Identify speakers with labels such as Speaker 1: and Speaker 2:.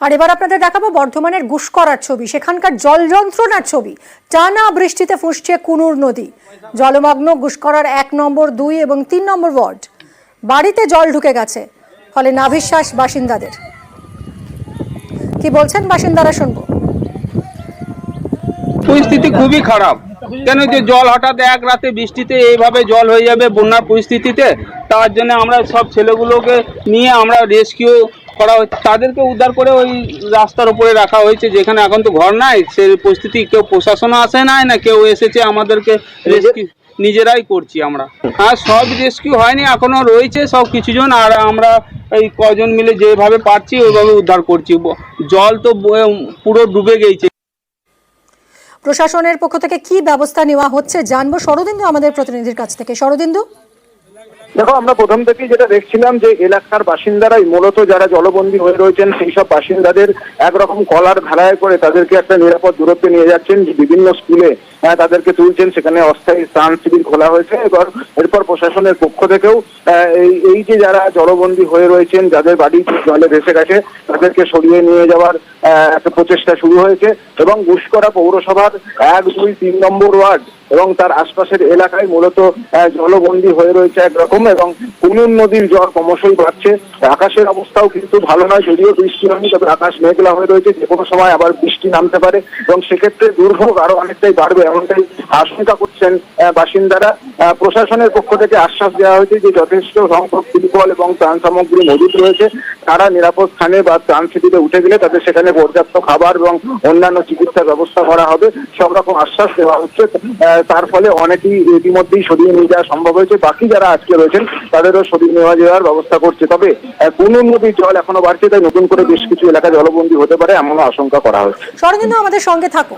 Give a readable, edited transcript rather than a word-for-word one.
Speaker 1: আর এবার আপনাদের দেখাবো বর্ধমানের গুসকরার ছবি, সেখানকার জল যন্ত্রণার ছবি। টানা বৃষ্টিতে ফুঁসছে কুনুর নদী। জলমগ্ন গুসকরার 1 নম্বর 2 এবং 3 নম্বর ওয়ার্ড। বাড়িতে জল ঢুকে গেছে, ফলে নাভিশ্বাস বাসিন্দাদের। কি বলছেন বাসিন্দারা শুনবো।
Speaker 2: পরিস্থিতি খুবই খারাপ। কেন যে জল হঠাৎ এক রাতে বৃষ্টিতে এইভাবে জল হয়ে যাবে বন্যার পরিস্থিতিতে, তার জন্য আমরা সব ছেলেগুলোকে নিয়ে আমরা রেস্কিউ করা হচ্ছে, তাদেরকে উদ্ধার করে ওই রাস্তার উপরে রাখা হয়েছে, যেখানে এখন তো ঘর নাই। সেই পরিস্থিতি কেউ প্রশাসনও আসে নাই, না কেউ এসেছে আমাদেরকে রেস্কিউ, নিজেরাই করছি আমরা। হ্যাঁ, সব রেস্কিউ হয়নি, এখনো রয়েছে সব কিছুজন, আর আমরা এই কজন মিলে যেভাবে পারছি ওইভাবে উদ্ধার করছি। জল তো পুরো ডুবে গেছে।
Speaker 1: প্রশাসনের পক্ষ থেকে কি ব্যবস্থা নেওয়া হচ্ছে জানবো শরদিন্দু আমাদের প্রতিনিধির কাছ থেকে। শরদিন্দু,
Speaker 3: দেখো, আমরা প্রথম থেকেই যেটা দেখছিলাম যে এলাকার বাসিন্দারাই মূলত যারা জলবন্দী হয়ে রয়েছেন সেই সব বাসিন্দাদের একরকম কলার ভেলায় করে তাদেরকে একটা নিরাপদ দূরত্বে নিয়ে যাচ্ছেন। বিভিন্ন স্কুলে তাদেরকে তুলছেন, সেখানে অস্থায়ী ত্রাণ শিবির খোলা হয়েছে। এরপর প্রশাসনের পক্ষ থেকেও এই যে যারা জলবন্দী হয়ে রয়েছেন, যাদের বাড়ি জলে ভেসে গেছে, তাদেরকে সরিয়ে নিয়ে যাওয়ার একটা প্রচেষ্টা শুরু হয়েছে। এবং গুসকরা পৌরসভার 1, 2, 3 নম্বর ওয়ার্ড এবং তার আশপাশের এলাকায় মূলত জলবন্দী হয়ে রয়েছে একরকম। এবং কুনুর নদীর জল ক্রমশই বাড়ছে। আকাশের অবস্থাও কিন্তু ভালো নয়, যদিও বৃষ্টি হয়নি, তবে আকাশ মেঘলা হয়ে রয়েছে, যে কোনো সময় আবার বৃষ্টি নামতে পারে এবং সেক্ষেত্রে দুর্ভোগ আরো অনেকটাই বাড়বে, এমনটাই আশঙ্কা করছেন বাসিন্দারা। প্রশাসনের পক্ষ থেকে আশ্বাস দেওয়া হয়েছে যে যথেষ্ট সংখ্যক ত্রিপল এবং ত্রাণ সামগ্রী মজুদ রয়েছে। তারা নিরাপদ স্থানে বা ত্রাণ শিবিরে উঠে গেলে তাদের সেখানে পর্যাপ্ত খাবার এবং অন্যান্য চিকিৎসার ব্যবস্থা করা হবে, সব রকম আশ্বাস দেওয়া হচ্ছে। তার ফলে অনেকেই ইতিমধ্যেই সরিয়ে নিয়ে যাওয়া সম্ভব হয়েছে। বাকি যারা আজকে রয়েছেন তাদেরও সরিয়ে নেওয়া যাওয়ার ব্যবস্থা করছে। তবে কুনুর নদীর জল এখনো বাড়ছে, তাই নতুন করে বেশ কিছু এলাকা জলবন্দী হতে পারে এমনও আশঙ্কা করা হচ্ছে।
Speaker 1: শরদিন্দু আমাদের সঙ্গে থাকো।